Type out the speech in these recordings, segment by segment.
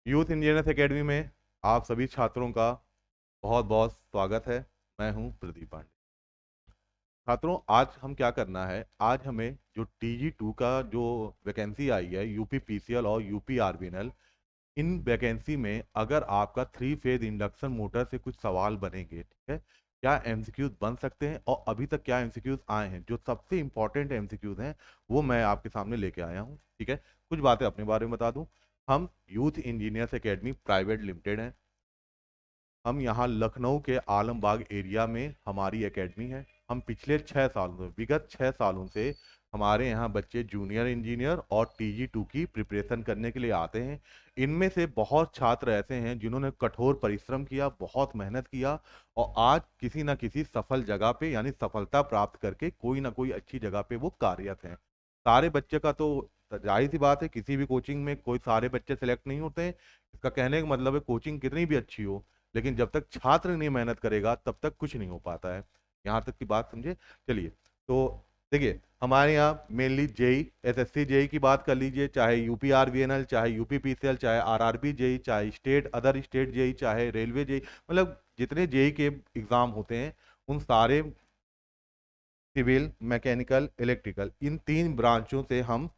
Youth engineers academy में आप सभी छात्रों का बहुत बहुत स्वागत है। मैं हूं प्रदीप पांडे। छात्रों, आज हम क्या करना है, आज हमें जो TG2 का जो वैकेंसी आई है, यूपी PCL और यूपी RVNL, इन वैकेंसी में अगर आपका 3 फेज इंडक्शन मोटर से कुछ सवाल बनेंगे, ठीक है, क्या एमसीक्यूज बन सकते हैं और अभी तक क्या एमसीक्यूज आए हैं, जो सबसे इंपॉर्टेंट एमसीक्यूज हैं वो मैं आपके सामने लेके आया हूँ। ठीक है, कुछ बातें अपने बारे में बता दूं। हम youth engineers academy private limited हैं। हम यहाँ लखनऊ के आलमबाग एरिया में हमारी एकेडमी है। हम पिछले 6 सालों से, विगत 6 सालों से हमारे यहाँ बच्चे जूनियर इंजीनियर और TG2 की प्रिपरेशन करने के लिए आते हैं। इनमें से बहुत छात्र ऐसे हैं जिन्होंने कठोर परिश्रम किया, बहुत मेहनत किया और आज किसी न किसी सफल जगह पे यानी सफलता प्राप्त करके कोई ना कोई अच्छी जगह पे वो कार्यरत हैं। सारे बच्चे का तो जाहिर सी बात है, किसी भी कोचिंग में कोई सारे बच्चे सेलेक्ट नहीं होते हैं। इसका कहने का मतलब है कोचिंग कितनी भी अच्छी हो, लेकिन जब तक छात्र नहीं मेहनत करेगा तब तक कुछ नहीं हो पाता है। यहाँ तक की बात समझे। चलिए, तो देखिए, हमारे यहाँ मेनली जेई, SSC जेई की बात कर लीजिए, चाहे यूपी RVNL, चाहे यूपी PCL, चाहे RRB जेई, चाहे स्टेट अदर स्टेट जेई, चाहे रेलवे जेई, मतलब जितने जेई के एग्जाम होते हैं उन सारे सिविल, मैकेनिकल, इलेक्ट्रिकल, इन 3 ब्रांचों से हम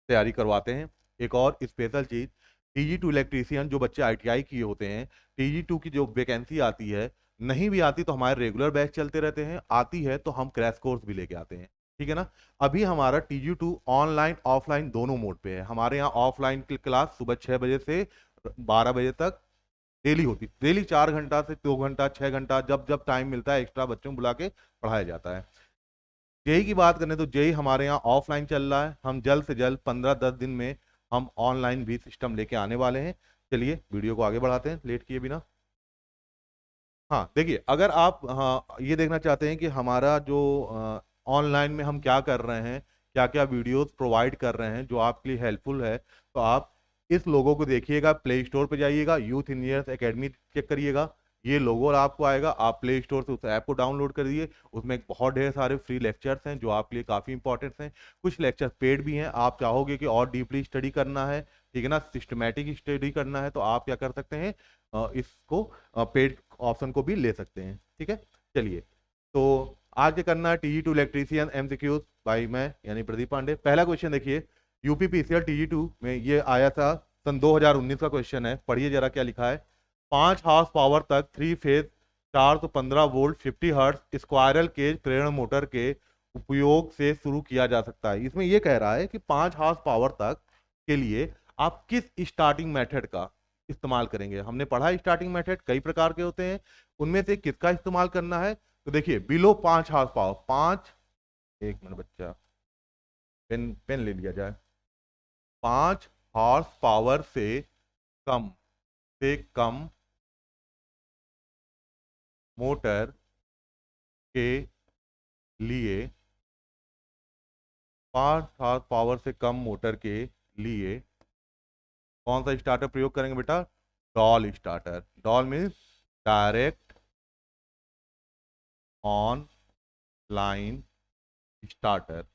तैयारी करवाते हैं। एक और स्पेशल चीज, TG2 इलेक्ट्रीशियन जो बच्चे ITI किए होते हैं, TG2 की जो वैकेंसी आती है, नहीं भी आती तो हमारे रेगुलर बैच चलते रहते हैं, आती है तो हम क्रैश कोर्स भी लेके आते हैं। ठीक है ना। अभी हमारा TG2 ऑनलाइन ऑफलाइन दोनों मोड पे है। हमारे यहाँ ऑफलाइन की क्लास सुबह 6 बजे से 12 बजे तक डेली होती, डेली 4 घंटा से 2 घंटा 6 घंटा जब जब टाइम मिलता है एक्स्ट्रा बच्चों को बुला के पढ़ाया जाता है। जेई की बात करें तो जेई हमारे यहाँ ऑफलाइन चल रहा है। हम जल्द से जल्द 15-10 दिन में हम ऑनलाइन भी सिस्टम लेके आने वाले हैं। चलिए वीडियो को आगे बढ़ाते हैं लेट किए बिना। हाँ देखिए, अगर आप हाँ ये देखना चाहते हैं कि हमारा जो ऑनलाइन में हम क्या कर रहे हैं, क्या क्या वीडियोस प्रोवाइड कर रहे हैं जो आपके लिए हेल्पफुल है, तो आप इस लोगो को देखिएगा, प्ले स्टोर पे जाइएगा, यूथ इंजीनियर्स एकेडमी चेक करिएगा। ये लोगो आपको आएगा, आप प्ले स्टोर से उस ऐप को डाउनलोड करिए। उसमें बहुत ढेर सारे फ्री लेक्चर्स हैं जो आपके लिए काफ़ी इंपॉर्टेंट हैं। कुछ लेक्चर पेड भी हैं। आप चाहोगे कि और डीपली स्टडी करना है, ठीक है ना, सिस्टमेटिक स्टडी करना है, तो आप क्या कर सकते हैं, इसको पेड ऑप्शन को भी ले सकते हैं। ठीक है। चलिए, तो आज क्या करना है, TG2 इलेक्ट्रीशियन MCQs भाई मैं यानी प्रदीप पांडे। पहला क्वेश्चन देखिए, यूपी PCL TG2 में ये आया था, सन 2019 का क्वेश्चन है। पढ़िए जरा क्या लिखा है। 5 हॉर्स पावर तक 3 phase 415 volt 50 hertz squirrel cage प्रेरण मोटर के उपयोग से शुरू किया जा सकता है। इसमें यह कह रहा है कि 5 हॉर्स पावर तक के लिए आप किस स्टार्टिंग मेथड का इस्तेमाल करेंगे। हमने पढ़ा स्टार्टिंग मेथड कई प्रकार के होते हैं, उनमें से किसका इस्तेमाल करना है। तो देखिए, बिलो 5 हॉर्स पावर, 1 मिनट बच्चा, पेन पेन ले लिया जाए। 5 हॉर्स पावर कम से कम मोटर के लिए, 5 हॉर्स पावर से कम मोटर के लिए कौन सा स्टार्टर प्रयोग करेंगे बेटा। Doll starter. Doll means direct on line starter.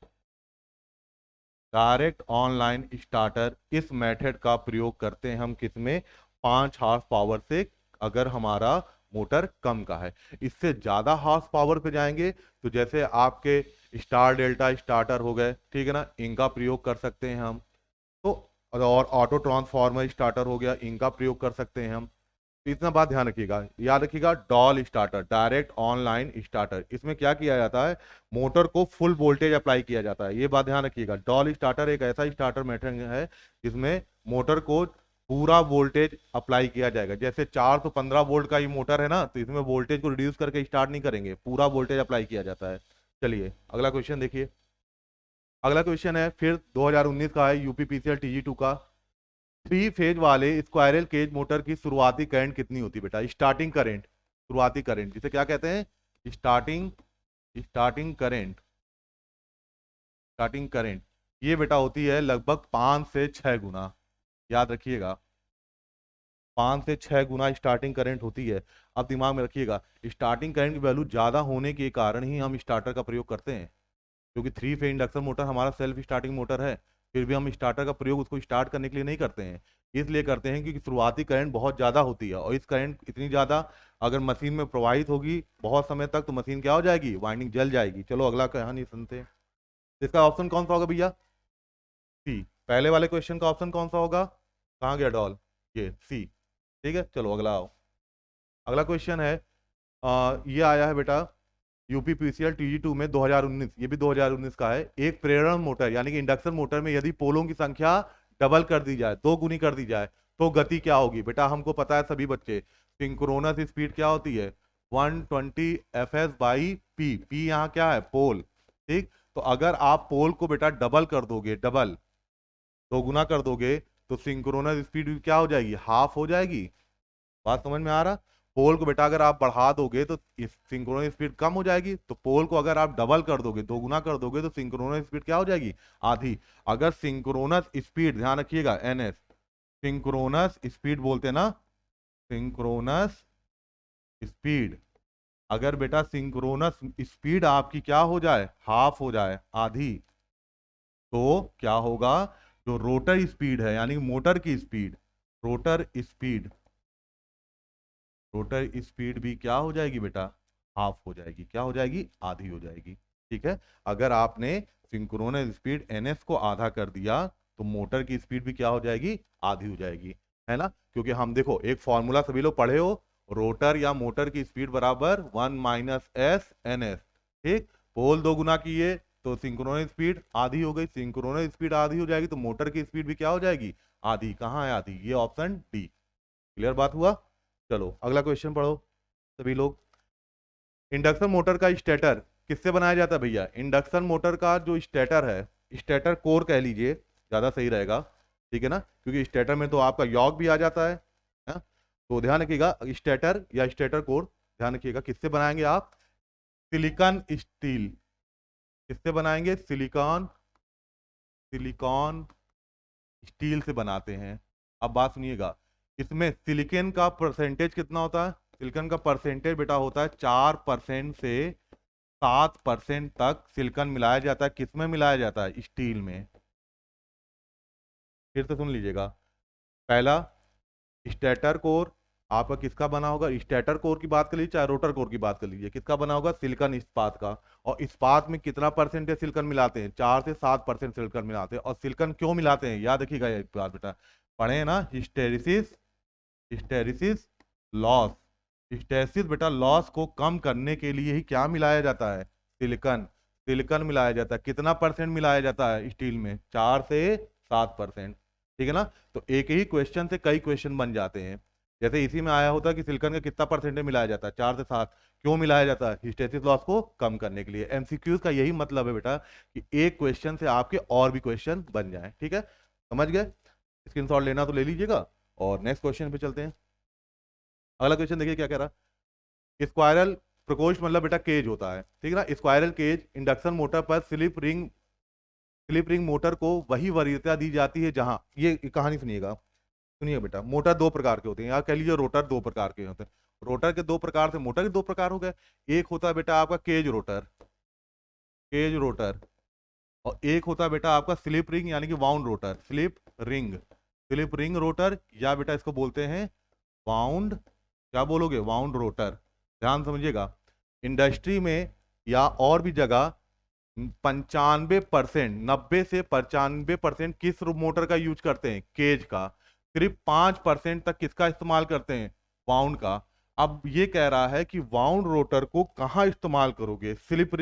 Direct online starter, इस मेथड का प्रयोग करते हैं हम किसमें, 5 हॉर्स पावर से अगर हमारा मोटर कम का है। इससे ज्यादा हॉर्स पावर पे जाएंगे तो जैसे आपके स्टार डेल्टा स्टार्टर हो गए, ठीक है ना, इनका प्रयोग कर सकते हैं हम। तो और ऑटो ट्रांसफॉर्मर स्टार्टर हो गया, इनका प्रयोग कर सकते हैं हम। तो इतना बात ध्यान रखिएगा, याद रखिएगा। Doll starter, direct online starter, इसमें क्या किया जाता है, मोटर को फुल वोल्टेज अप्लाई किया जाता है। ये बात ध्यान रखिएगा। डॉल स्टार्टर एक ऐसा स्टार्टर मेथड है जिसमें मोटर को पूरा वोल्टेज अप्लाई किया जाएगा। जैसे 415 वोल्ट का ये मोटर है ना, तो इसमें वोल्टेज को रिड्यूस करके स्टार्ट नहीं करेंगे, पूरा वोल्टेज अप्लाई किया जाता है। चलिए अगला क्वेश्चन देखिए। अगला क्वेश्चन है फिर 2019 का है, यूपी PCL TG2 का। 3 फेज वाले स्क्वायरल केज मोटर की शुरुआती करंट कितनी होती है बेटा। स्टार्टिंग करंट, शुरुआती करंट जिसे क्या कहते हैं, starting starting current. Starting current ये बेटा होती है लगभग 5 से 6 गुना। याद रखिएगा, 5 से 6 गुना स्टार्टिंग करंट होती है। अब दिमाग में रखिएगा, स्टार्टिंग करंट की वैल्यू ज्यादा होने के कारण ही हम स्टार्टर का प्रयोग करते हैं। क्योंकि 3 फेज इंडक्शन मोटर हमारा सेल्फ स्टार्टिंग मोटर है, फिर भी हम स्टार्टर का प्रयोग उसको स्टार्ट करने के लिए नहीं करते हैं। इसलिए करते हैं क्योंकि शुरुआती करंट बहुत ज़्यादा होती है, और इस करंट इतनी ज़्यादा अगर मशीन में प्रवाहित होगी बहुत समय तक तो मशीन क्या हो जाएगी, वाइंडिंग जल जाएगी। चलो अगला कहानी सुनते हैं। इसका ऑप्शन कौन सा होगा भैया, सी। पहले वाले क्वेश्चन का ऑप्शन कौन सा होगा, कहाँ गया डॉल, ये सी। ठीक है, चलो अगला आओ। अगला क्वेश्चन है, ये आया है बेटा यूपीपीसीएल टीजी2 में 2019, ये भी 2019 का है। एक प्रेरण मोटर यानी कि इंडक्शन मोटर में यदि पोलों की संख्या डबल कर दी जाए, दो गुनी कर दी जाए, तो गति क्या होगी। बेटा हमको पता है सभी बच्चे, सिंक्रोनस स्पीड क्या होती है, 120 एफएस बाई पी। पी यहाँ क्या है, पोल। ठीक, तो अगर आप पोल को बेटा डबल कर दोगे, डबल दो गुना कर दोगे, तो सिंक्रोनस स्पीड क्या हो जाएगी, हाफ हो जाएगी। बात समझ में आ रहा। पोल को बेटा अगर आप बढ़ा दोगे तो सिंक्रोनस स्पीड कम हो जाएगी, तो पोल को अगर आप डबल कर दोगे, दो गुना कर दोगे, तो सिंक्रोनस स्पीड क्या हो जाएगी, आधी। अगर सिंक्रोनस स्पीड, ध्यान रखिएगा एनएस, सिंक्रोनस स्पीड बोलते हैं ना, सिंक्रोनस स्पीड, अगर बेटा सिंक्रोनस स्पीड आपकी क्या हो जाए, हाफ हो जाए, आधी, तो क्या होगा, जो रोटर स्पीड है यानी मोटर की speed, rotor speed, rotor speed भी क्या हो जाएगी बेटा, हाफ हो जाएगी। क्या हो जाएगी, आधी हो जाएगी। ठीक है, अगर आपने सिंक्रोनस स्पीड एनएस को आधा कर दिया तो मोटर की स्पीड भी क्या हो जाएगी, आधी हो जाएगी, है ना। क्योंकि हम देखो एक फॉर्मूला सभी लोग पढ़े हो, रोटर या मोटर की स्पीड बराबर 1 - s एन एस। ठीक, पोल दो गुना किए तो सिंक्रोनस स्पीड आधी हो गई, सिंक्रोनस स्पीड आधी हो जाएगी तो मोटर की स्पीड भी क्या हो जाएगी, आधी। कहाँ है आधी, ये ऑप्शन डी। क्लियर बात हुआ। चलो अगला क्वेश्चन पढ़ो सभी लोग। इंडक्शन मोटर का स्टेटर किससे बनाया जाता है भैया, इंडक्शन मोटर का जो स्टेटर है, स्टेटर कोर कह लीजिए, ज्यादा सही रहेगा। ठीक है ना, क्योंकि स्टेटर में तो आपका यॉक भी आ जाता है ना? तो ध्यान रखिएगा स्टेटर या स्टेटर कोर, ध्यान रखिएगा किससे बनाएंगे आप, सिलिकॉन स्टील। किससे बनाएंगे, सिलिकॉन, सिलिकॉन स्टील से बनाते हैं। अब बात सुनिएगा, इसमें सिलिकॉन का परसेंटेज कितना होता है, सिलिकॉन का परसेंटेज बेटा होता है 4% से 7% तक सिलिकॉन मिलाया जाता है। किसमें मिलाया जाता है, स्टील में। फिर से सुन लीजिएगा, पहला स्टेटर कोर आपका किसका बना होगा, स्टेटर कोर की बात कर लीजिए चाहे रोटर कोर की बात कर लीजिए, किसका बना होगा, सिलिकॉन इस्पात का। और इस्पात में कितना परसेंटेज सिलिकॉन मिलाते हैं, 4 से 7% सिलिकॉन मिलाते हैं। और सिलिकॉन क्यों मिलाते हैं, याद रखिएगा ये बात बेटा, पढ़े हैं ना, हिस्टेरिसिस, हिस्टेरिसिस लॉस। हिस्टेरिसिस बेटा लॉस को कम करने के लिए ही क्या मिलाया जाता है, सिलिकॉन। सिलिकॉन मिलाया जाता है, कितना परसेंट मिलाया जाता है स्टील में, 4 से 7%। ठीक है ना, तो एक ही क्वेश्चन से कई क्वेश्चन बन जाते हैं। जैसे इसी में आया होता कि सिलिकॉन का कितना परसेंटेज मिलाया जाता है, 4 से 7। क्यों मिलाया जाता है, हिस्टेरिसिस लॉस को कम करने के लिए। एमसीक्यूज का यही मतलब है बेटा कि एक क्वेश्चन से आपके और भी क्वेश्चन बन जाए। ठीक है, समझ गए, स्क्रीनशॉट लेना तो ले लीजिएगा। और नेक्स्ट क्वेश्चन पे चलते हैं। अगला क्वेश्चन देखिए क्या कह रहा, स्क्वायरल प्रकोष्ठ मतलब बेटा केज होता है। ठीक है ना, स्क्वायरल केज इंडक्शन मोटर पर स्लिप रिंग मोटर को वही वरीयता दी जाती है जहां, ये कहानी सुनिएगा, सुनिए बेटा, मोटर दो प्रकार के होते हैं, या कह लीजिए रोटर दो प्रकार के होते हैं। रोटर के दो प्रकार से मोटर के दो प्रकार हो गए। एक होता है बेटा आपका केज रोटर, केज रोटर, और एक होता है बेटा आपका स्लिप रिंग यानी कि wound rotor, slip ring, slip ring rotor, या बेटा इसको बोलते हैं वाउंड, क्या बोलोगे, वाउंड रोटर। ध्यान समझिएगा, इंडस्ट्री में या और भी जगह 95%, 90 से 95% किस मोटर का यूज करते हैं, केज का। सिर्फ 5% तक किसका इस्तेमाल करते हैं, वाउंड का। अब ये कह रहा है कि वाउंड रोटर को कहाँ इस्तेमाल करोगे, स्लिप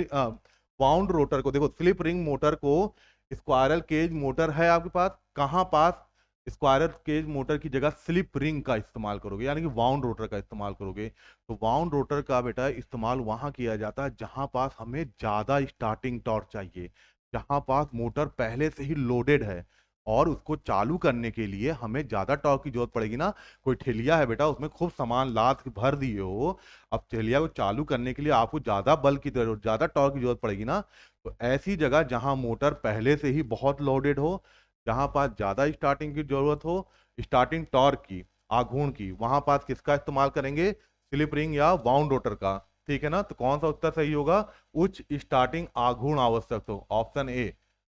वाउंड रोटर को, देखो स्लिप रिंग मोटर को, स्क्वायरल केज मोटर है आपके पास, कहाँ पास, स्क्वायरल केज मोटर की जगह स्लिप रिंग का इस्तेमाल करोगे, यानी कि वाउंड रोटर का इस्तेमाल करोगे। तो वाउंड रोटर का बेटा इस्तेमाल वहां किया जाता है जहां पास हमें ज्यादा स्टार्टिंग टॉर्क चाहिए, जहां पास मोटर पहले से ही लोडेड है और उसको चालू करने के लिए हमें ज्यादा टॉर्क की जरूरत पड़ेगी ना। कोई ठेलिया है बेटा, उसमें खूब सामान लाद के भर दिए हो, अब ठेलिया को चालू करने के लिए आपको ज्यादा बल की जरूरत, ज्यादा टॉर्क की जरूरत पड़ेगी ना। तो ऐसी जगह जहां मोटर पहले से ही बहुत लोडेड हो, जहां पास ज्यादा स्टार्टिंग की जरूरत हो, स्टार्टिंग टॉर्क की, आघूर्ण की, वहां पास किसका इस्तेमाल करेंगे, स्लिप रिंग या वाउंड रोटर का। ठीक है ना, तो कौन सा उत्तर सही होगा, उच्च स्टार्टिंग आघूर्ण आवश्यक, तो ऑप्शन ए।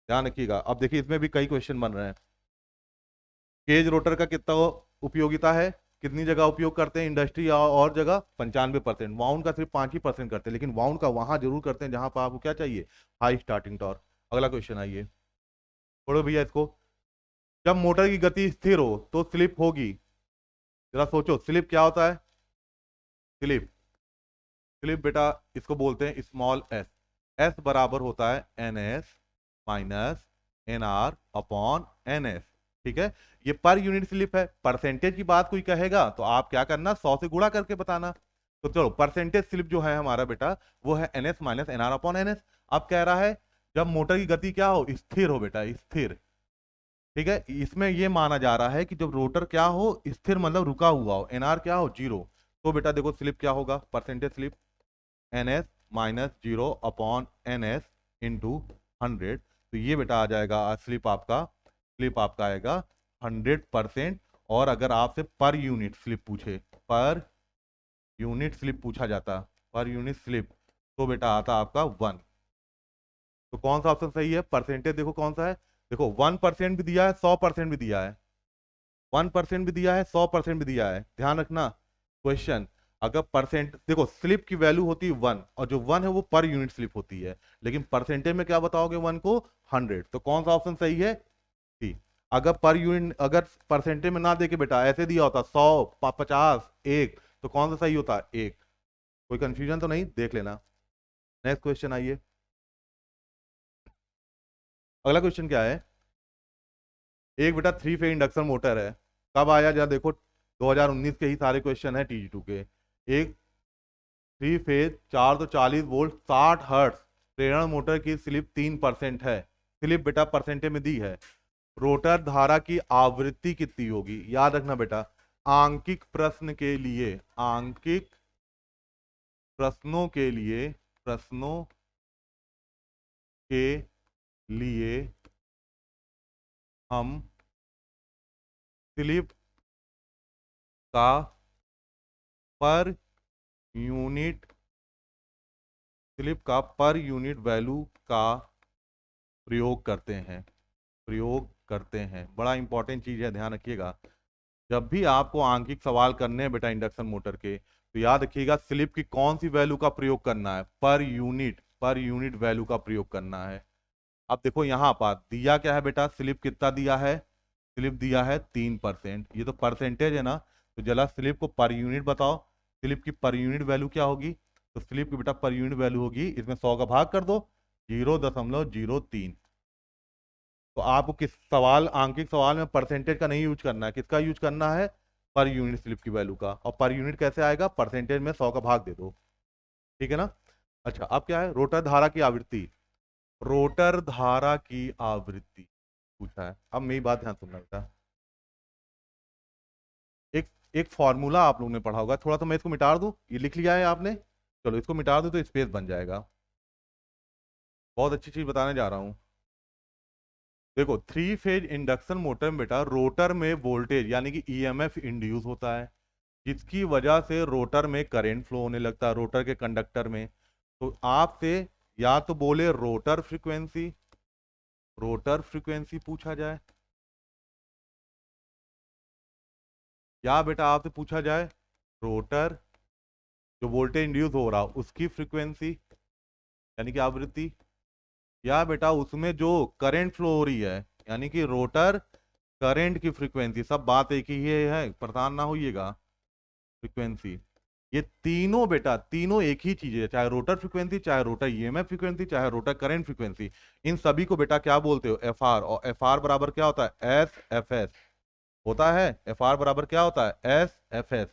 ध्यान रखिएगा। अब देखिए इसमें भी कई क्वेश्चन बन रहे हैं। केज रोटर का कितना उपयोगिता है, कितनी जगह उपयोग करते हैं इंडस्ट्री और जगह, 95%। वाउंड का सिर्फ 5% करते हैं, लेकिन वाउंड का वहां जरूर करते हैं जहां पर आपको क्या चाहिए, हाई स्टार्टिंग टॉर्क। अगला क्वेश्चन आइए, छोड़ो भैया इसको। जब मोटर की गति स्थिर हो तो स्लिप होगी। जरा सोचो, स्लिप क्या होता है? स्लिप, स्लिप बेटा इसको बोलते हैं स्मॉल एस। एस बराबर होता है N S minus N R upon N S. ठीक है, ये पर यूनिट स्लिप है। परसेंटेज की बात कोई कहेगा तो आप क्या करना, 100 से गुणा करके बताना। तो चलो, परसेंटेज स्लिप जो है हमारा बेटा वो है N S minus N R upon N S. अब कह रहा है जब मोटर की गति क्या हो, स्थिर हो बेटा, स्थिर। ठीक है, इसमें ये माना जा रहा है कि जब रोटर क्या हो, स्थिर मतलब रुका हुआ हो, एनआर क्या हो, जीरो। तो बेटा देखो स्लिप क्या होगा, percentage slip N S minus zero upon N S into 100। तो ये बेटा आ जाएगा स्लिप आपका आएगा 100%। और अगर आपसे पर यूनिट स्लिप पूछे, पर यूनिट स्लिप पूछा जाता, पर यूनिट स्लिप, तो बेटा आता आपका 1। तो कौन सा ऑप्शन सही है? परसेंटेज देखो कौन सा है, देखो 1% भी दिया है, 100% भी दिया है। 1% भी दिया है, 100% भी दिया है। ध्यान रखना क्वेश्चन, अगर परसेंट देखो, स्लिप की वैल्यू होती है 1, और जो 1 है वो पर यूनिट स्लिप होती है, लेकिन परसेंटेज में क्या बताओगे 1 को, 100। तो कौन सा ऑप्शन सही है? सी। अगर पर यूनिट, अगर परसेंटेज में ना देके बेटा ऐसे दिया होता 100, 50, 1, तो कौन सा सही होता? 1। कोई कंफ्यूजन तो नहीं, देख लेना। नेक्स्ट क्वेश्चन आइए। अगला क्वेश्चन क्या है, एक बेटा 3 फेज इंडक्शन मोटर है। कब आया जरा देखो, 2019 के ही सारे क्वेश्चन है TG2 के। एक 3 फेज 440 वोल्ट 60 हर्ट्ज प्रेरण मोटर की स्लिप 3% है। स्लिप बेटा परसेंटेज में दी है। रोटर धारा की आवृत्ति कितनी होगी? याद रखना बेटा, आंकिक प्रश्न के लिए, आंकिक प्रश्नों के लिए हम स्लिप का पर यूनिट, स्लिप का पर यूनिट वैल्यू का प्रयोग करते हैं। बड़ा इंपॉर्टेंट चीज है, ध्यान रखिएगा। जब भी आपको आंकिक सवाल करने हैं बेटा इंडक्शन मोटर के, तो याद रखिएगा स्लिप की कौन सी वैल्यू का प्रयोग करना है, पर यूनिट वैल्यू का प्रयोग करना है। अब देखो यहाँ पर दिया क्या है बेटा, स्लिप कितना दिया है, स्लिप दिया है 3%। ये तो परसेंटेज है ना, तो जरा स्लिप को पर यूनिट बताओ, स्लिप की पर यूनिट वैल्यू क्या होगी? तो स्लिप की बेटा पर यूनिट वैल्यू होगी, इसमें 100 का भाग कर दो, 0.03। तो आपको किस सवाल, आंकिक सवाल में परसेंटेज का नहीं यूज करना है, किसका यूज करना है? पर यूनिट स्लिप की वैल्यू का। और पर यूनिट कैसे आएगा? परसेंटेज में 100 का भाग दे दो। ठीक है ना? अच्छा, अब क्या है, रोटर धारा की आवृत्ति, रोटर धारा की आवृत्ति पूछा है। अब मेरी बात ध्यान सुनना बेटा, एक एक फॉर्मूला आप लोगों ने पढ़ा होगा, थोड़ा तो मैं इसको मिटा दूं, ये लिख लिया है आपने, चलो इसको मिटा दूं तो स्पेस बन जाएगा। बहुत अच्छी चीज बताने जा रहा हूं। देखो 3 फेज इंडक्शन मोटर में बेटा रोटर में वोल्टेज यानी कि ईएमएफ इंड्यूस होता है, जिसकी वजह से रोटर में करंट फ्लो होने लगता है, रोटर के कंडक्टर में। तो आपसे या तो बोले रोटर फ्रीक्वेंसी पूछा जाए, या बेटा आपसे पूछा जाए रोटर जो वोल्टेज इंड्यूस हो रहा उसकी फ्रीक्वेंसी यानी कि आवृत्ति, या बेटा उसमें जो करंट फ्लो हो रही है यानी कि रोटर करंट की फ्रीक्वेंसी। सब बात एक ही है, परेशान ना होइएगा। फ्रीक्वेंसी, ये तीनों बेटा, तीनों एक ही चीज है, चाहे रोटर फ्रीक्वेंसी, चाहे रोटर ईएमएफ फ्रीक्वेंसी, चाहे रोटर करंट फ्रीक्वेंसी। इन सभी को बेटा क्या बोलते हो? एफआर। और एफआर बराबर क्या होता है? एस एफ एस होता है। एफआर बराबर क्या होता है? S F S.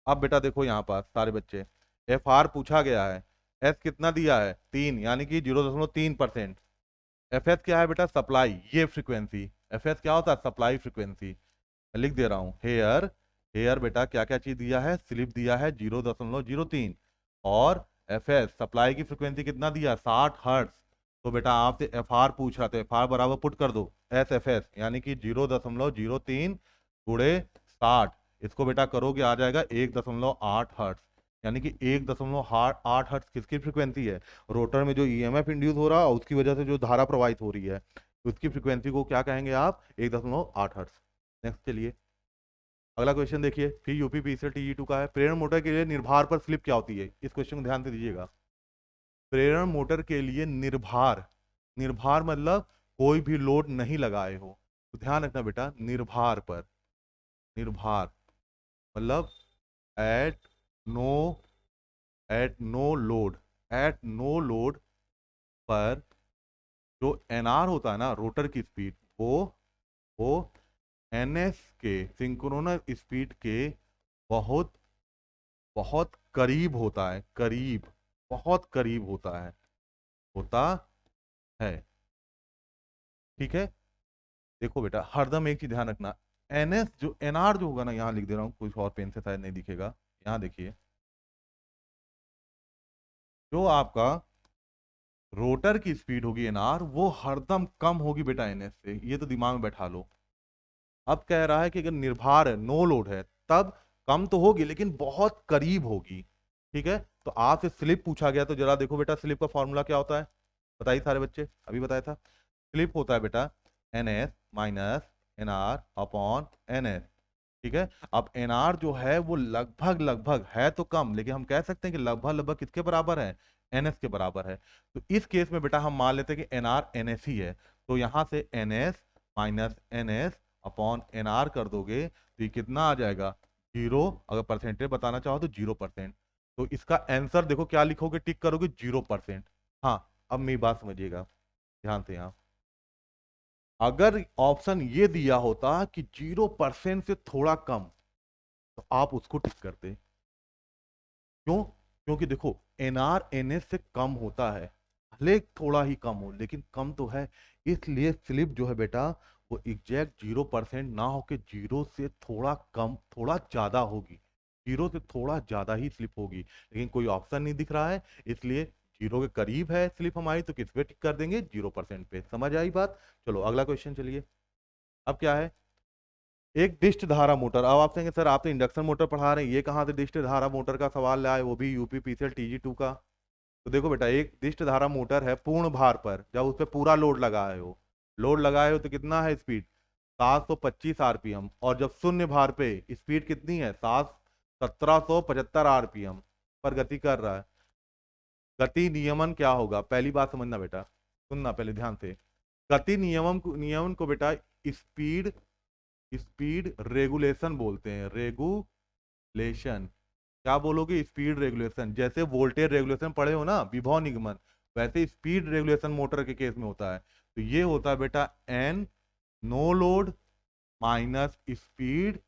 अब बेटा देखो यहाँ पर सारे बच्चे, एफआर पूछा गया है, एस कितना दिया है? 3, यानी कि 0.3%। एफ एस क्या है बेटा? सप्लाई, ये फ्रीक्वेंसी। एफ एस क्या होता है? Supply frequency. लिख दे रहा हूं, हेयर, हेयर बेटा क्या क्या चीज दिया है? स्लिप दिया है 0.03, और एफ एस सप्लाई की फ्रीक्वेंसी कितना दिया? 60 हर्ट्ज। तो बेटा आपसे एफ आर पूछ रहा था, एफ आर बराबर पुट कर दो एस एफ एस, यानी कि 0.03 गुणे 60। इसको बेटा करोगे आ जाएगा 1.8 हर्ट्ज। यानी कि 1.8 हर्ट्ज किसकी फ्रीक्वेंसी है? रोटर में जो ईएमएफ इंड्यूस हो रहा है उसकी वजह से जो धारा प्रवाहित हो रही है, उसकी फ्रीक्वेंसी को क्या कहेंगे आप? 1.8 हर्ट्ज। नेक्स्ट चलिए, अगला क्वेश्चन देखिए, फिर यूपीपीसीएल टीजी2 का है। प्रेरण मोटर के लिए निर्भार पर स्लिप क्या होती है? इस क्वेश्चन को ध्यान से दीजिएगा। प्रेरण मोटर के लिए निर्भार, निर्भार मतलब कोई भी लोड नहीं लगाए हो, तो ध्यान रखना बेटा, निर्भार पर, निर्भार मतलब at no, at no load, at no load पर जो एनआर होता है ना, रोटर की स्पीड, वो एनएस के, सिंक्रोनस स्पीड के बहुत बहुत करीब होता है, करीब, बहुत करीब होता है। ठीक है, देखो बेटा हरदम एक चीज ध्यान रखना, एनएस जो एनआर जो होगा ना, यहाँ लिख दे रहा हूँ, कुछ और पेन से शायद नहीं दिखेगा, यहाँ देखिए, जो आपका रोटर की स्पीड होगी एनआर, वो हरदम कम होगी बेटा एनएस से, ये तो दिमाग में बैठा लो। अब कह रहा है कि अगर निर्भर है, नो लोड है, तब कम तो होगी लेकिन बहुत करीब होगी। ठीक है, तो आपसे स्लिप पूछा गया, तो जरा देखो बेटा स्लिप का फॉर्मूला क्या होता है, बताइए सारे बच्चे, अभी बताया था। स्लिप होता है बेटा N S minus N R upon N S. ठीक है, अब एन आर जो है वो लगभग लगभग है तो कम, लेकिन हम कह सकते हैं कि लगभग लगभग किसके बराबर है? एन एस के बराबर है। तो इस केस में बेटा हम मान लेते हैं कि एन आर एन एस ही है, तो यहां से N S minus N S upon N R कर दोगे तो ये कितना आ जाएगा? 0। अगर परसेंटेज बताना चाहो तो 0%। तो इसका आंसर देखो क्या लिखोगे, टिक करोगे 0%। हाँ, अब मेरी बात समझिएगा ध्यान से। यहाँ अगर ऑप्शन ये दिया होता कि 0% से थोड़ा कम, तो आप उसको टिक करते। क्यों? क्योंकि देखो एनआर एनएस से कम होता है, भले थोड़ा ही कम हो लेकिन कम तो है, इसलिए स्लिप जो है बेटा वो एग्जैक्ट 0% ना होके 0 से थोड़ा कम, थोड़ा ज्यादा होगी, 0 से थोड़ा ज्यादा ही स्लिप होगी। लेकिन कोई ऑप्शन नहीं दिख रहा है, इसलिए 0 के करीब है स्लिप हमारी, तो किस पे टिक कर देंगे? 0% पे। समझ आई बात? चलो अगला क्वेश्चन चलिए। अब क्या है, एक डिस्च धारा मोटर। अब आप कहेंगे सर आप तो इंडक्शन मोटर पढ़ा रहे हैं, ये कहाँ से डिस्च धारा मोटर का सवाल लाए, वो भी यूपीपीसीएल टीजी2 का? तो देखो बेटा, एक डिस्च धारा मोटर है पूर्ण भार पर, जब उस पर पूरा लोड लगाए हो, लोड लगाए हो तो कितना है स्पीड? 725 आरपीएम। और जब शून्य भार पे स्पीड कितनी है? 1775 आरपीएम पर गति कर रहा है। गति नियमन क्या होगा? पहली बात समझना बेटा, सुनना पहले ध्यान से। गति नियमन को बेटा स्पीड, स्पीड रेगुलेशन बोलते हैं, रेगुलेशन। क्या बोलोगे? Speed regulation. जैसे वोल्टेज रेगुलेशन पढ़े हो ना, विभव निगमन, वैसे स्पीड रेगुलेशन मोटर के केस में होता है। तो ये होता है बेटा N no load minus speed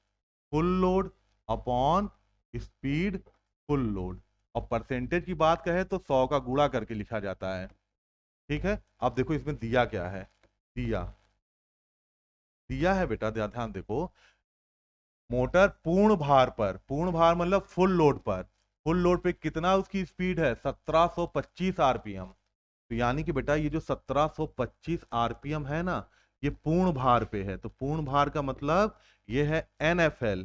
full load upon speed full load. और परसेंटेज की बात कहे तो 100 का गुणा करके लिखा जाता है। ठीक है, अब देखो इसमें दिया क्या है, दिया, दिया है बेटा ध्यान देखो, मोटर पूर्ण भार पर, पूर्ण भार मतलब फुल लोड पर, फुल लोड पे कितना उसकी स्पीड है? 1725 आरपीएम। तो यानी कि बेटा ये जो 1725 आरपीएम है ना, ये पूर्ण भार पे है, तो पूर्ण भार का मतलब ये है एनएफएल,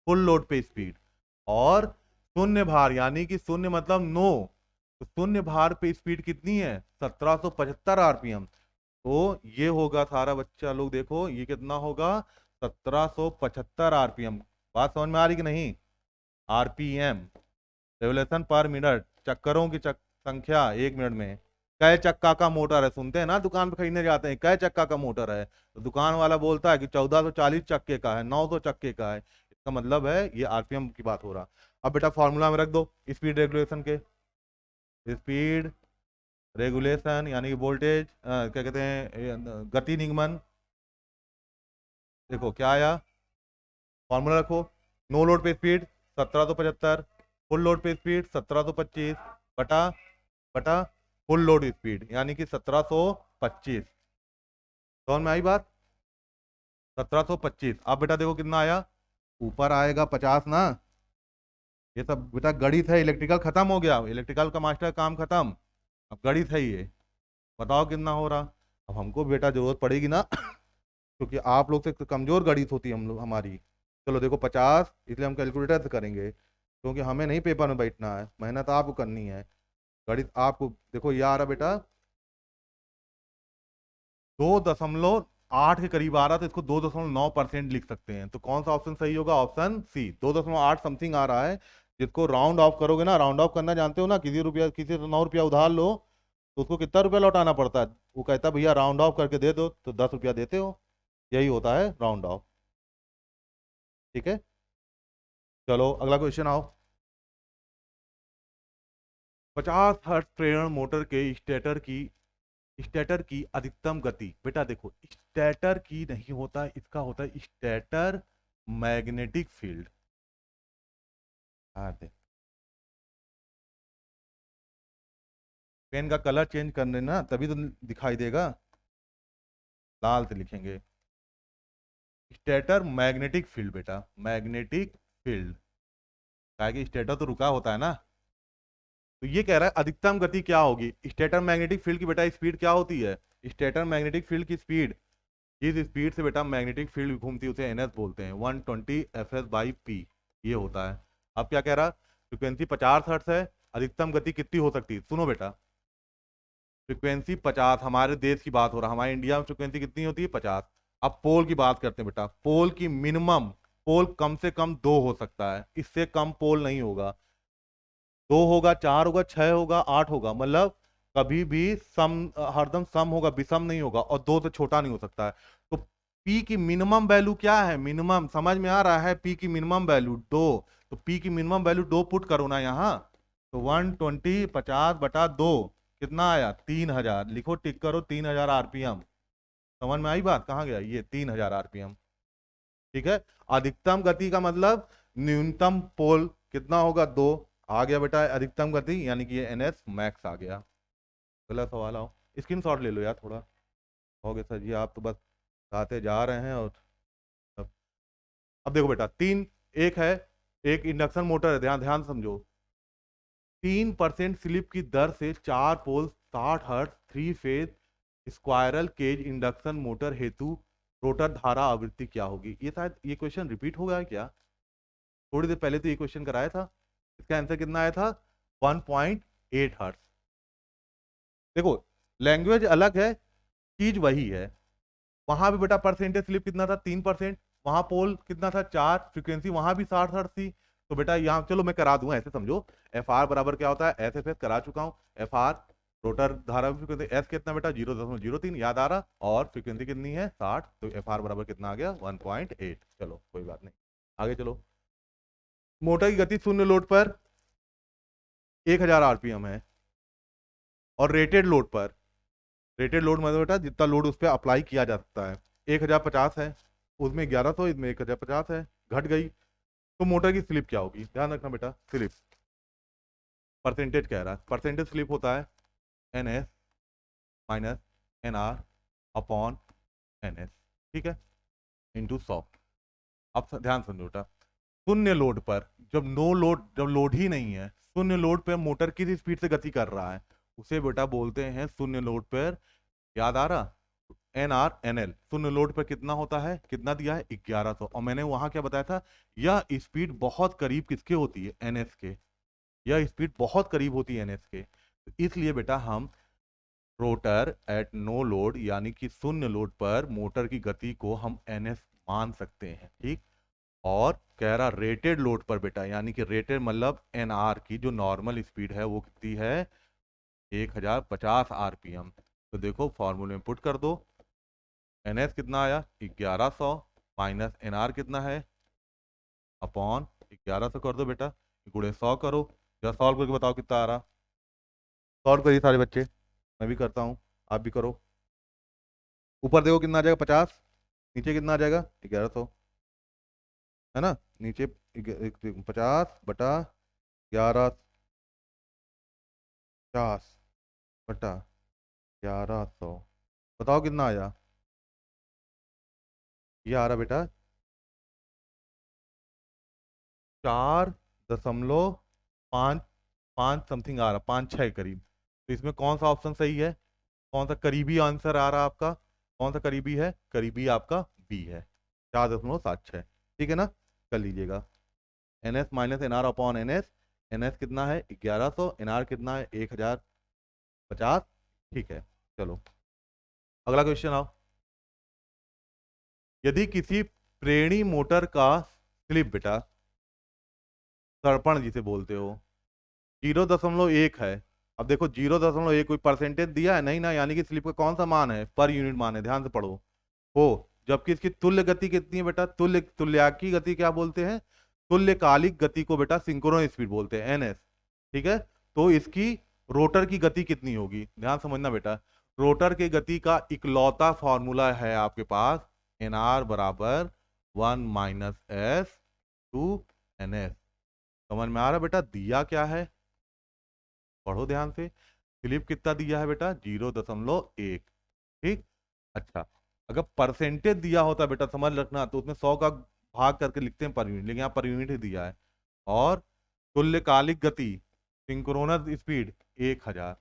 फुल लोड पे स्पीड। और शून्य भार यानी कि शून्य मतलब नो, तो शून्य भार पे स्पीड कितनी है? 1775 आरपीएम। तो ये होगा, सारा बच्चा लोग देखो ये कितना होगा? 1775 आरपीएम। बात समझ में आ रही कि नहीं? आरपीएम रेवोल्यूशन पर मिनट, चक्करों की संख्या 1 मिनट में। कै चक्का का मोटर है, सुनते हैं ना दुकान पे खरीदने जाते हैं, कै चक्का का मोटर है, तो दुकान वाला बोलता है कि 1440 चक्के का है, 900 चक्के का है, इसका मतलब है ये आरपीएम की बात हो रहा। अब बेटा फॉर्मूला में रख दो स्पीड रेगुलेशन के, स्पीड रेगुलेशन यानी कि वोल्टेज क्या कहते हैं, गति निगमन। देखो क्या आया, फॉर्मूला रखो, नो लोड पे स्पीड 1775, फुल लोड पे स्पीड 1725 बटा बटा फुल लोड स्पीड यानी कि 1725। समझ में आई बात? 1725। अब बेटा देखो कितना आया, ऊपर आएगा 50 ना, ये सब बेटा गणित है, इलेक्ट्रिकल खत्म हो गया, इलेक्ट्रिकल का मास्टर काम खत्म, अब गणित है ये। बताओ कितना हो रहा? अब हमको बेटा जरूरत पड़ेगी ना क्योंकि आप लोग से कमजोर गणित होती है हम लोग हमारी। चलो देखो 50, इसलिए हम कैलकुलेटर से करेंगे, क्योंकि हमें नहीं पेपर में बैठना है, मेहनत आपको करनी है। गणित आपको देखो ये आ रहा बेटा 8 के करीब आ रहा तो इसको 2.9% लिख सकते हैं। तो कौन सा ऑप्शन सही होगा? ऑप्शन सी, 2.8 समथिंग आ रहा है, जिसको राउंड ऑफ करोगे ना, राउंड ऑफ करना जानते हो ना, किसी से 9 रुपया उधार लो तो उसको कितना रुपया लौटाना पड़ता है? वो कहता है भैया राउंड ऑफ करके दे दो, तो 10 रुपया देते हो। यही होता है राउंड ऑफ। ठीक है, चलो अगला क्वेश्चन आओ। 50 हर्ट्ज प्रेरण मोटर के स्टेटर की अधिकतम गति, बेटा देखो स्टेटर की नहीं होता, इसका होता है स्टेटर मैग्नेटिक फील्ड। हाँ, पेन का कलर चेंज करने ना, तभी तो दिखाई देगा। लाल से लिखेंगे। स्टेटर मैग्नेटिक फील्ड बेटा, मैग्नेटिक फील्ड। क्या है कि स्टेटर तो रुका होता है ना। तो ये कह रहा है अधिकतम गति क्या होगी स्टेटर मैग्नेटिक फील्ड की, बेटा स्पीड क्या होती है? स्टेटर मैग्नेटिक फील्ड की स्पीड, जिस स्पीड से बेटा मैग्नेटिक फील्ड घूमती है उसे एनएस बोलते हैं, 120 Fs/p ये होता है। अब क्या कह रहा, फ्रिक्वेंसी 50 हर्ट्ज है, अधिकतम गति कितनी हो सकती है? सुनो बेटा, फ्रिक्वेंसी 50, हमारे देश की बात हो रहा है, हमारे इंडिया में फ्रिक्वेंसी कितनी होती है? 50। अब पोल की बात करते हैं बेटा, पोल की मिनिमम, पोल कम से कम 2 हो सकता है, इससे कम पोल नहीं होगा। 2 होगा, 4 होगा, 6 होगा, 8 होगा, मतलब कभी भी सम, हरदम सम होगा, विषम नहीं होगा, और 2 से छोटा नहीं हो सकता है। तो पी की मिनिमम वैल्यू क्या है? मिनिमम समझ में आ रहा है? पी की मिनिमम वैल्यू 2। तो पी की मिनिमम वैल्यू 2 पुट करो ना यहाँ। तो 120 50/2 कितना आया? 3000। लिखो, टिक करो, 3000 आरपीएम। समझ में आई बात? कहाँ गया ये 3000 आरपीएम? ठीक है। अधिकतम गति का मतलब न्यूनतम पोल कितना होगा? 2। आ गया बेटा अधिकतम गति, यानी कि ये एनएस मैक्स आ गया। अगला सवाल आओ। स्क्रीन शॉट ले लो यार थोड़ा। हो गया सर जी, आप तो बस गाते जा रहे हैं। और अब देखो बेटा, तीन, एक है, एक इंडक्शन मोटर है, ध्यान ध्यान समझो। 3% स्लिप की दर से 4 pole 60 hertz 3 phase squirrel cage induction motor हेतु रोटर धारा आवृत्ति क्या होगी? ये शायद ये क्वेश्चन रिपीट हो गया है क्या? थोड़ी देर पहले तो ये क्वेश्चन कराया था। इसका आंसर कितना आया था? 1.8 हर्ट्ज। देखो लैंग्वेज अलग है, चीज वही है। वहां भी बेटा परसेंटेज स्लिप कितना था? 3%। वहां पोल कितना था? 4। फ्रीक्वेंसी वहां भी 60 हर्ट्ज थी। तो बेटा यहाँ चलो मैं करा दूंगा, ऐसे समझो। एफ आर बराबर क्या होता है? एस एफ एस करा चुका हूँ। एफ आर रोटर धारा फ्रीक्वेंसी, एस कितना बेटा? 0.03 याद आ रहा, और फ्रीक्वेंसी कितनी है? 60। तो एफ आर बराबर कितना आ गया? 1.8। चलो कोई बात नहीं, आगे चलो। मोटर की गति शून्य लोड पर 1000 आरपीएम है, और रेटेड लोड पर, रेटेड लोड मतलब बेटा जितना लोड उस पर अप्लाई किया जा सकता है, 1050 है। उसमें 1100, इसमें 1050 है, घट गई। तो मोटर की स्लिप क्या होगी? ध्यान रखना बेटा, स्लिप परसेंटेज कह रहा है, परसेंटेज स्लिप होता है N S minus N R upon N S, ठीक है, इंटू 100। अब ध्यान समझो बेटा, शून्य लोड पर, जब नो लोड, जब लोड ही नहीं है, शून्य लोड पर मोटर किस स्पीड से गति कर रहा है, उसे बेटा बोलते हैं शून्य लोड पर, याद आ रहा, एन आर एन एल। शून्य लोड पर कितना होता है? कितना दिया है? 1100। और मैंने वहां क्या बताया था? यह स्पीड बहुत करीब किसके होती है? एनएस के। यह स्पीड बहुत करीब होती है एनएस के। तो इसलिए बेटा हम रोटर एट नो लोड, यानी कि शून्य लोड पर मोटर की गति को हम एनएस मान सकते हैं, ठीक। और कह रहा रेटेड लोड पर बेटा, यानी कि रेटेड मतलब एनआर की जो नॉर्मल स्पीड है वो कितनी है? 1050 आरपीएम। तो देखो फॉर्मूले में पुट कर दो, एन एस कितना आया? 1100 माइनस एन आर कितना है? अपॉन 1100 कर दो बेटा, गुणे 100 करो। जरा सॉल्व करके बताओ कितना आ रहा। सॉल्व करिए सारे बच्चे, मैं भी करता हूँ, आप भी करो। ऊपर देखो कितना आ जाएगा? 50। नीचे कितना आ जाएगा? 1100, है ना। नीचे 50/1150/1100, बताओ कितना आया? ये आ रहा बेटा 4.5 5 समथिंग आ रहा, 5-6 करीब। तो इसमें कौन सा ऑप्शन सही है? कौन सा करीबी आंसर आ रहा आपका? कौन सा करीबी है? करीबी आपका बी है, 4.76। ठीक है ना, कर लीजिएगा। N S minus N R upon N S. N S कितना है? 1100। एन आर कितना है? 1050। ठीक है, चलो अगला क्वेश्चन आओ। यदि किसी प्रेणी मोटर का स्लिप, बेटा दर्पण जिसे बोलते हो, 0.1 है। अब देखो 0.1 कोई परसेंटेज दिया है नहीं ना, यानी कि स्लिप का कौन सा मान है, पर यूनिट मान है, ध्यान से पढ़ो। हो, जबकि इसकी तुल्य गति कितनी है बेटा, तुल्यकालिक गति क्या बोलते हैं, तुल्यकालिक गति को बेटा सिंक्रोनस स्पीड बोलते हैं, एनएस। ठीक है, तो इसकी रोटर की गति कितनी होगी, ध्यान समझना बेटा। रोटर की गति का इकलौता फॉर्मूला है आपके पास, एन आर बराबर 1 - s/2 ns। समझ में आ रहा बेटा, दिया क्या है, पढ़ो ध्यान से। स्लिप कितना दिया है बेटा, 0.1। ठीक, अच्छा, अगर परसेंटेज दिया होता बेटा, समझ रखना, तो उसमें 100 का भाग करके लिखते हैं पर यूनिट, लेकिन यहाँ पर यूनिट ही दिया है। और तुल्यकालिक गति सिंक्रोनस स्पीड 1000।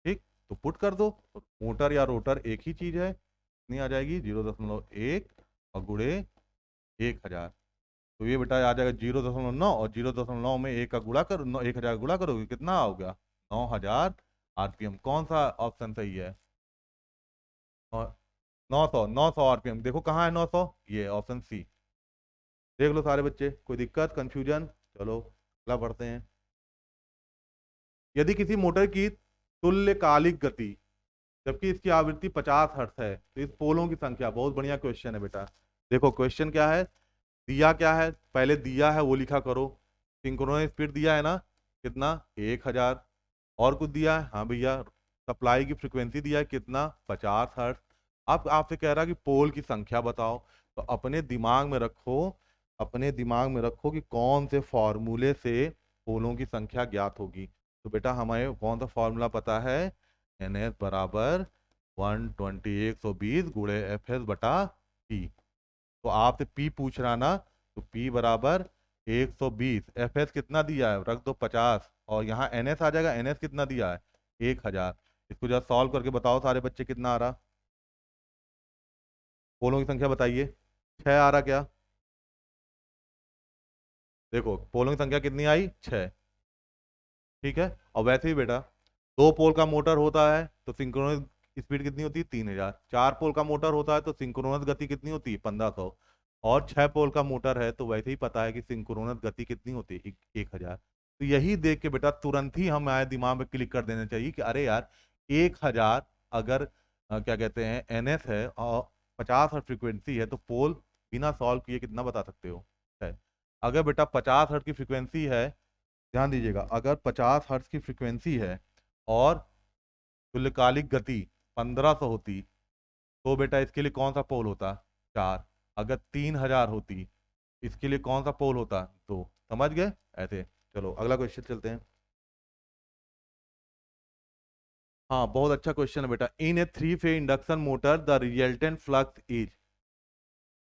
ठीक, तो पुट कर दो, मोटर या रोटर एक ही चीज है, कितनी आ जाएगी, 0.1 और गुणे 1000। तो ये बेटा आ जाएगा 0.9, और 0.9 में 1 का गुणा करो, 1000 गुणा करोगे कितना आओगे, 9000 आरपीएम। कौन सा ऑप्शन सही है, और 900 आरपीएम, देखो कहाँ है 900, ये ऑप्शन सी। देख लो सारे बच्चे, कोई दिक्कत कंफ्यूजन, चलो अगला पढ़ते हैं। यदि किसी मोटर की तुल्यकालिक गति, जबकि इसकी आवृत्ति 50 हर्ट्ज है, तो इस पोलों की संख्या, बहुत बढ़िया क्वेश्चन है बेटा। देखो क्वेश्चन क्या है, दिया क्या है, पहले दिया है वो लिखा करो। सिंक्रोनस स्पीड दिया है ना, कितना, 1000। और कुछ दिया है, हाँ भैया, सप्लाई की फ्रीक्वेंसी दिया है कितना, 50 हर्ट्ज। अब आपसे कह रहा है कि पोल की संख्या बताओ, तो अपने दिमाग में रखो, अपने दिमाग में रखो कि कौन से फॉर्मूले से पोलों की संख्या ज्ञात होगी। तो बेटा हमें कौन सा फॉर्मूला पता है, एन एस बराबर 120 गुणे एफ एस बटा पी। तो आपसे पी पूछ रहा ना, तो पी बराबर 120, एफ एस कितना दिया है, रख दो 50, और यहाँ एन एस आ जाएगा, एन एस कितना दिया है, 1000। इसको जरा सॉल्व करके बताओ सारे बच्चे, कितना आ रहा, पोलों की संख्या बताइए, 6 आ रहा क्या, देखो पोलों की संख्या कितनी आई, 6। ठीक है, और वैसे ही बेटा 2 पोल का मोटर होता है तो सिंक्रोनस स्पीड कितनी होती है, 3000। 4 पोल का मोटर होता है तो सिंक्रोनस गति कितनी होती है, 1500। और 6 पोल का मोटर है तो वैसे ही पता है कि सिंक्रोनस गति कितनी होती है, 1000। तो यही देख के बेटा तुरंत ही हमारे दिमाग में क्लिक कर देना चाहिए कि अरे यार 1000, अगर क्या कहते हैं एनएस है और 50 हर्ट्ज फ्रीक्वेंसी है, तो पोल बिना सॉल्व किए कितना बता सकते हो, है। अगर बेटा 50 हर्ट्ज की फ्रीक्वेंसी है, ध्यान दीजिएगा, अगर 50 हर्ट्ज की फ्रीक्वेंसी है और तुल्यकालिक गति 1500 होती, तो बेटा इसके लिए कौन सा पोल होता, 4। अगर 3000 होती, इसके लिए कौन सा पोल होता, 2। समझ गए ऐसे। चलो अगला क्वेश्चन चलते हैं। हाँ, बहुत अच्छा क्वेश्चन है बेटा। In a 3 phase induction motor the resultant flux is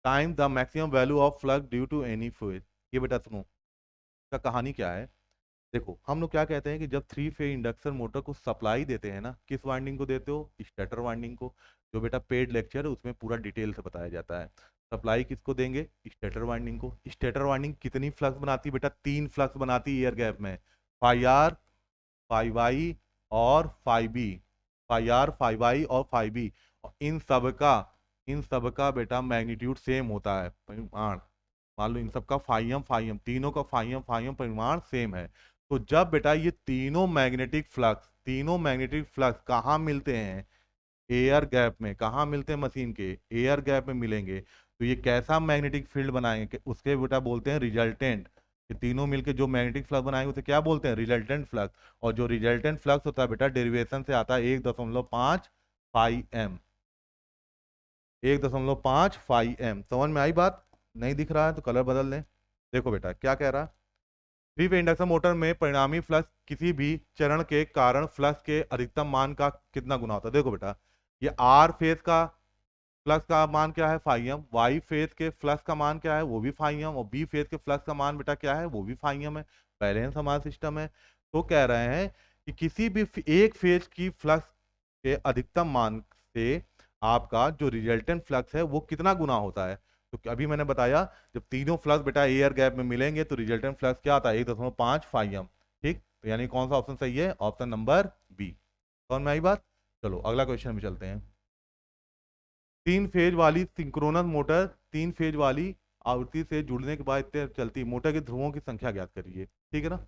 time the maximum value of flux due to any phase. ये बेटा सुनो, इसका कहानी क्या है। देखो हम लोग क्या कहते हैं कि जब 3 फेज इंडक्शन मोटर को सप्लाई देते हैं ना, किस वाइंडिंग को देते हो, स्टेटर वाइंडिंग को। जो बेटा पेड लेक्चर है उसमें पूरा डिटेल से बताया जाता है। सप्लाई किसको देंगे, स्टेटर वाइंडिंग को। स्टेटर वाइंडिंग कितनी फ्लक्स बनाती है बेटा, 3 फ्लक्स बनाती है एयर गैप में, फाई आर, फाई वाई और phi B. Phi R, phi Y और फाई बी। इन सब का बेटा मैग्नीट्यूड सेम होता है, परिमाण। मान लो इन सब का फाइम फाइम, तीनों का फाइम फाइम परिमाण सेम है। तो जब बेटा ये तीनों मैग्नेटिक फ्लक्स कहाँ मिलते हैं, एयर गैप में। कहाँ मिलते हैं, मशीन के एयर गैप में मिलेंगे, तो ये कैसा मैग्नेटिक फील्ड बनाएंगे, उसके बेटा बोलते हैं रिजल्टेंट। ये तीनों मिलके जो मैग्नेटिक फ्लक्स बनाएंगे उसे क्या बोलते हैं, रिजल्टेंट फ्लक्स। और जो रिजल्टेंट फ्लक्स होता है बेटा डेरिवेशन से आता है 1.5 फाई एम, 1.5 फाई एम। समझ में आई बात, नहीं दिख रहा है तो कलर बदल लें। देखो बेटा क्या कह रहा है, 3 फेज इंडक्शन मोटर में परिणामी फ्लक्स किसी भी चरण के कारण फ्लक्स के अधिकतम मान का कितना गुना होता है। देखो बेटा ये आर फेज का फ्लक्स का मान क्या है, फाई एम। वाई फेज के फ्लक्स का मान क्या है, वो भी फाई एम। और बी फेज के फ्लक्स का मान बेटा क्या है, वो भी फाई एम है। बैलेंस हमारा सिस्टम है। तो कह रहे हैं कि किसी भी एक फेज की फ्लक्स के अधिकतम मान से आपका जो रिजल्टेंट फ्लक्स है वो कितना गुना होता है। तो अभी मैंने बताया, जब तीनों फ्लक्स बेटा एयर गैप में मिलेंगे तो रिजल्टेंट फ्लक्स क्या आता है, 1.5 फाई एम। ठीक, तो यानी कौन सा ऑप्शन सही है, ऑप्शन नंबर बी। समझ में आई बात। चलो अगला क्वेश्चन में चलते हैं। तीन फेज वाली सिंक्रोनस मोटर 3 फेज वाली आवृत्ति से जुड़ने के बाद इतने चलती मोटर के ध्रुवों की संख्या ज्ञात करिए। ठीक है ना,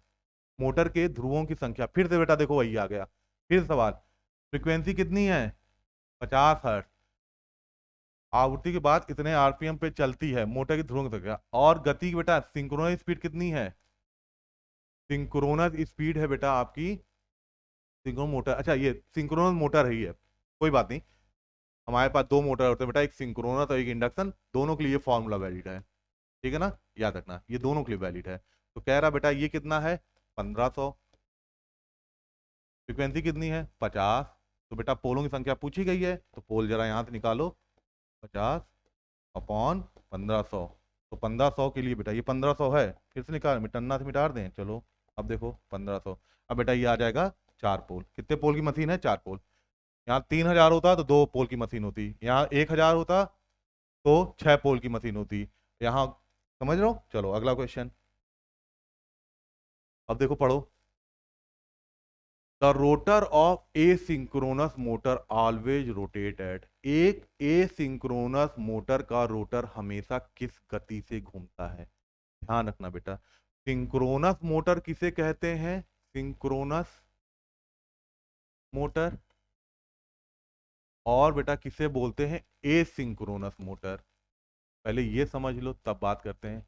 मोटर के ध्रुवों की संख्या। फिर से बेटा देखो वही आ गया, फिर सवाल। फ्रीक्वेंसी कितनी है? 50 हर्ट्ज। आवृत्ति के बाद इतने आरपीएम पे चलती है मोटर की ध्रुवों की संख्या। और गति की बेटा सिंक्रोनस स्पीड कितनी है? सिंक्रोनस स्पीड है बेटा आपकी, सिंक्रोनस मोटर, अच्छा ये सिंक्रोनस मोटर है, ये कोई बात नहीं। हमारे पास दो मोटर होते हैं बेटा, एक सिंक्रोनस और एक इंडक्शन, दोनों के लिए फॉर्मूला वैलिड है। ठीक है ना, याद रखना ये दोनों के लिए वैलिड है। तो कह रहा बेटा ये कितना है? 1500। फ्रिक्वेंसी कितनी है? 50। तो बेटा पोलों की संख्या पूछी गई है, तो पोल जरा यहाँ से निकालो। 50/1500। तो 1500 के लिए बेटा ये 1500 है, फिर से निकाल, मिटाना से मिटा दें। चलो अब देखो 1500। अब बेटा ये आ जाएगा 4 पोल। कितने पोल की मशीन है? 4 पोल। यहाँ 3000 होता तो 2 पोल की मशीन होती, यहाँ 1000 होता तो 6 पोल की मशीन होती। यहाँ समझ रहे हो? चलो अगला क्वेश्चन। अब देखो पढ़ो। The rotor of a synchronous motor always rotate eight. एक ए सिंक्रोनस मोटर का रोटर हमेशा किस गति से घूमता है? ध्यान रखना बेटा, सिंक्रोनस मोटर किसे कहते हैं? Synchronous motor. और बेटा किसे बोलते हैं? A synchronous motor. पहले ये समझ लो तब बात करते हैं।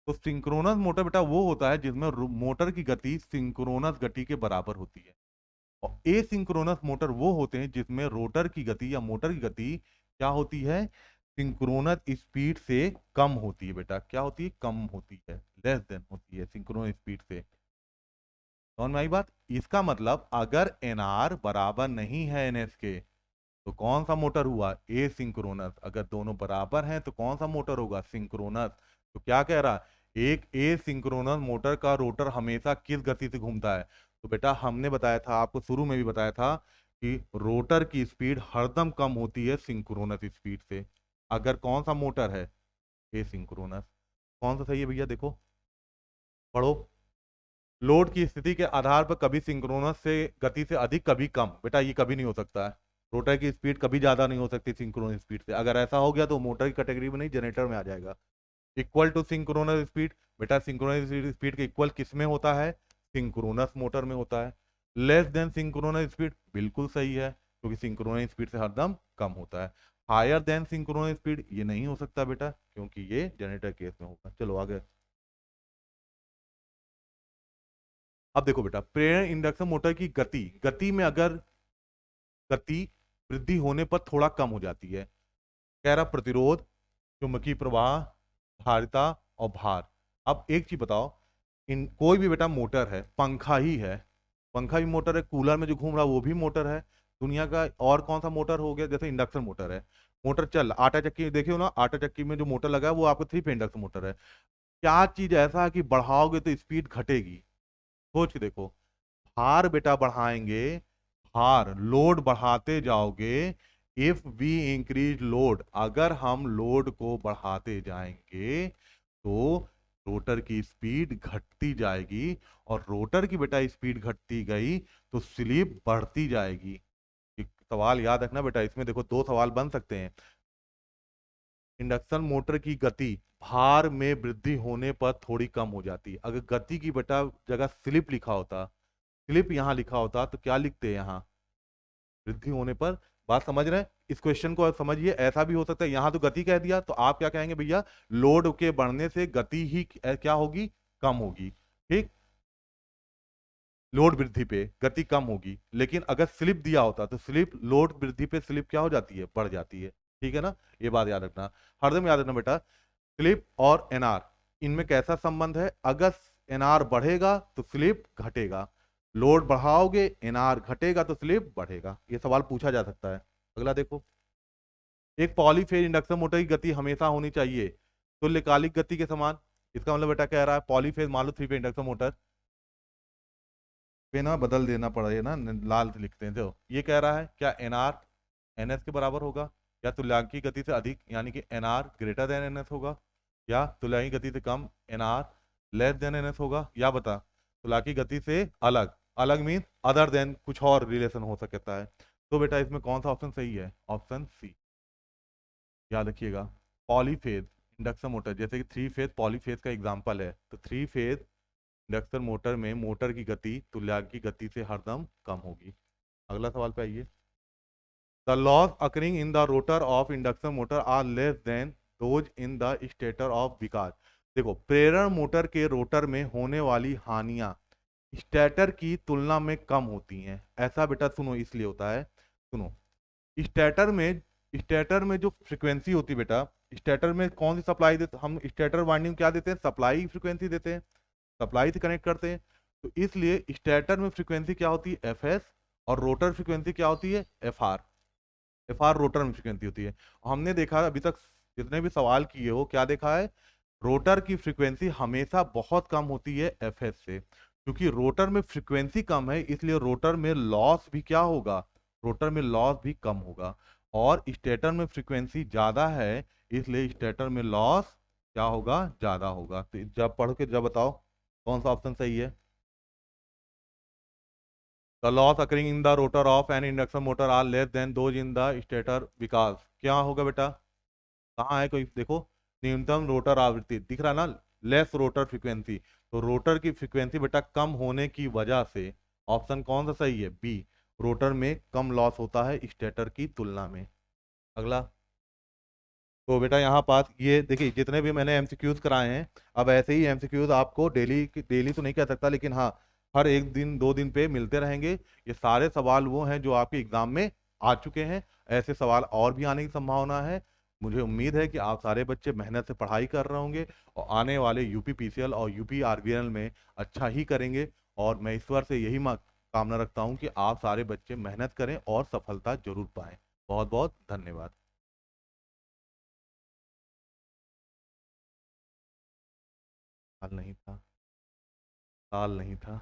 तो सिंक्रोनस मोटर बेटा वो होता है जिसमें मोटर की गति सिंक्रोनस गति के बराबर होती है। और एसिंक्रोनस मोटर वो होते हैं जिसमें रोटर की गति या मोटर की गति क्या होती है? सिंक्रोनस स्पीड से कम होती है बेटा। क्या होती है? कम होती है, लेस देन होती है सिंक्रोनस स्पीड से। समझ में आई बात? इसका मतलब अगर एनआर बराबर नहीं है एनएस के तो कौन सा मोटर हुआ? A synchronous. अगर दोनों बराबर हैं तो कौन सा मोटर होगा? सिंक्रोनस। तो क्या कह रहा? एक ए सिंक्रोनस मोटर का रोटर हमेशा किस गति से घूमता है? तो बेटा हमने बताया था, आपको शुरू में भी बताया था कि रोटर की स्पीड हरदम कम होती है सिंक्रोनस स्पीड से। अगर कौन सा मोटर है? A synchronous. कौन सा सही है भैया? देखो पढ़ो। लोड की स्थिति के आधार पर कभी सिंक्रोनस से गति से अधिक, कभी कम। बेटा ये कभी नहीं हो सकता है, रोटर की स्पीड कभी ज्यादा नहीं हो सकती सिंक्रोनस स्पीड से। अगर ऐसा हो गया तो मोटर की कैटेगरी में नहीं, जनरेटर में आ जाएगा। इक्वल टू सिंक्रोनस स्पीड, बेटा सिंक्रोनस स्पीड के इक्वल किस में होता है? सिंक्रोनस मोटर में होता है। लेस देन सिंक्रोनस स्पीड, बिल्कुल सही है, क्योंकि सिंक्रोनस स्पीड से हरदम कम होता है। हायर देन सिंक्रोनस स्पीड ये नहीं हो सकता बेटा, क्योंकि ये जनरेटर केस में होगा। चलो आगे। अब देखो बेटा, प्रेरण इंडक्शन मोटर की गति, गति में अगर गति वृद्धि होने पर थोड़ा कम हो जाती है। कह रहा प्रतिरोध, चुंबकीय प्रवाह, धारिता और भार। अब एक चीज बताओ, इन कोई भी बेटा मोटर है, पंखा ही है, पंखा भी मोटर है, कूलर में जो घूम रहा है वो भी मोटर है दुनिया का। और कौन सा मोटर हो गया? जैसे इंडक्शन मोटर है। मोटर चल, आटा चक्की देखे हो ना, आटा चक्की में जो मोटर लगा है वो आपको 3 फेज इंडक्शन मोटर है। क्या चीज ऐसा है कि बढ़ाओगे तो स्पीड घटेगी? सोच के देखो। भार बेटा बढ़ाएंगे, भार लोड बढ़ाते जाओगे। इफ वी इंक्रीज लोड, अगर हम लोड को बढ़ाते जाएंगे तो रोटर की स्पीड घटती जाएगी। और रोटर की बेटा स्पीड घटती गई तो स्लिप बढ़ती जाएगी। एक सवाल याद रखना बेटा, इसमें देखो 2 सवाल बन सकते हैं। इंडक्शन मोटर की गति भार में वृद्धि होने पर थोड़ी कम हो जाती है। अगर गति की बेटा जगह स्लिप लिखा होता, स्लिप यहाँ लिखा होता तो क्या लिखते हैं यहाँ? वृद्धि होने पर। बात समझ रहे हैं? इस क्वेश्चन को समझिए, ऐसा भी हो सकता है यहाँ तो गति कह दिया तो आप क्या कहेंगे भैया? लोड के बढ़ने से गति ही क्या होगी? कम होगी। ठीक, लोड वृद्धि पे गति कम होगी। लेकिन अगर स्लिप दिया होता तो स्लिप, लोड वृद्धि पे स्लिप क्या हो जाती है? बढ़ जाती है। ठीक है ना, ये बात याद रखना, हरदम याद रखना बेटा। स्लिप और एनआर, इनमें कैसा संबंध है? अगर एनआर बढ़ेगा तो स्लिप घटेगा, लोड बढ़ाओगे एनआर घटेगा तो स्लिप बढ़ेगा। ये सवाल पूछा जा सकता है। अगला देखो। एक पॉलीफेज इंडक्शन मोटर की गति हमेशा होनी चाहिए तुल्यकालिक गति के समान। इसका मतलब बेटा कह रहा है पॉलीफेज, मान लो 3 फेज इंडक्शन मोटर पे ना बदल देना पड़ेगा ना, लाल से लिखते हैं। तो ये कह रहा है क्या एनआर एनएस के बराबर होगा, या तुल्यकालिक गति से अधिक यानी कि एनआर ग्रेटर देन एनएस होगा, या तुल्यकालिक गति से कम एनआर लेस देन एनएस होगा? या बता, तुल्यकालिक गति से अलग, अलग मीन अदर देन कुछ और रिलेशन हो सकता है। तो बेटा इसमें कौन सा ऑप्शन सही है? ऑप्शन सी, याद रखिएगा। पॉलीफेज इंडक्शन मोटर, जैसे कि थ्री फेज पॉलीफेज का एग्जांपल है, तो थ्री फेज इंडक्शन मोटर में मोटर की गति तुल्यकालिक की गति से हरदम कम होगी। अगला सवाल पे आइए। The loss occurring in the rotor of induction motor are less than those in the stator of Vikas. देखो, प्रेरण मोटर के रोटर में होने वाली हानियां स्टेटर की तुलना में कम होती हैं। ऐसा बेटा सुनो इसलिए होता है, सुनो। स्टेटर में स्टेटर में जो फ्रीक्वेंसी होती है बेटा, स्टेटर में कौन सी सप्लाई देते हम? स्टेटर वाइंडिंग क्या देते हैं? सप्लाई फ्रीक्वेंसी देते हैं, सप्लाई से कनेक्ट करते हैं। तो इसलिए स्टेटर में फ्रीक्वेंसी क्या होती है? F S. और रोटर फ्रीक्वेंसी क्या होती है? F R. F R rotor में फ्रीक्वेंसी होती है। हमने देखा अभी तक जितने भी सवाल किए हो, क्या देखा है? रोटर की फ्रीक्वेंसी हमेशा बहुत कम होती है एफ एस से। क्योंकि रोटर में फ्रीक्वेंसी कम है, इसलिए रोटर में लॉस भी क्या होगा? रोटर में लॉस भी कम होगा। और स्टेटर में फ्रीक्वेंसी ज्यादा है, इसलिए स्टेटर में लॉस क्या होगा? ज्यादा होगा। तो जब पढ़ के जब बताओ कौन सा ऑप्शन सही है? The loss occurring in the rotor of an induction motor are less than those in the stator Vikas. क्या होगा बेटा? कहाँ है कोई देखो? न्यूनतम रोटर आवृत्ति दिख रहा ना, लेस रोटर फ्रीक्वेंसी। तो रोटर की फ्रीक्वेंसी बेटा कम होने की वजह से ऑप्शन कौन सा सही है? बी, रोटर में कम लॉस होता है स्टेटर की तुलना में। अगला। तो बेटा यहाँ पास ये देखिए, जितने भी मैंने एमसीक्यूज कराए हैं, अब ऐसे ही एमसीक्यूज आपको डेली डेली तो नहीं कह सकता, लेकिन हाँ, हर एक दिन दो दिन पे मिलते रहेंगे। ये सारे सवाल वो हैं जो आपके एग्जाम में आ चुके हैं। ऐसे सवाल और भी आने की संभावना है। मुझे उम्मीद है कि आप सारे बच्चे मेहनत से पढ़ाई कर रहे होंगे और आने वाले यूपी पीसीएल और यूपी आरबीएल में अच्छा ही करेंगे। और मैं ईश्वर से यही कामना रखता हूँ कि आप सारे बच्चे मेहनत करें और सफलता जरूर पाएं। बहुत बहुत धन्यवाद। साल नहीं था, साल नहीं था।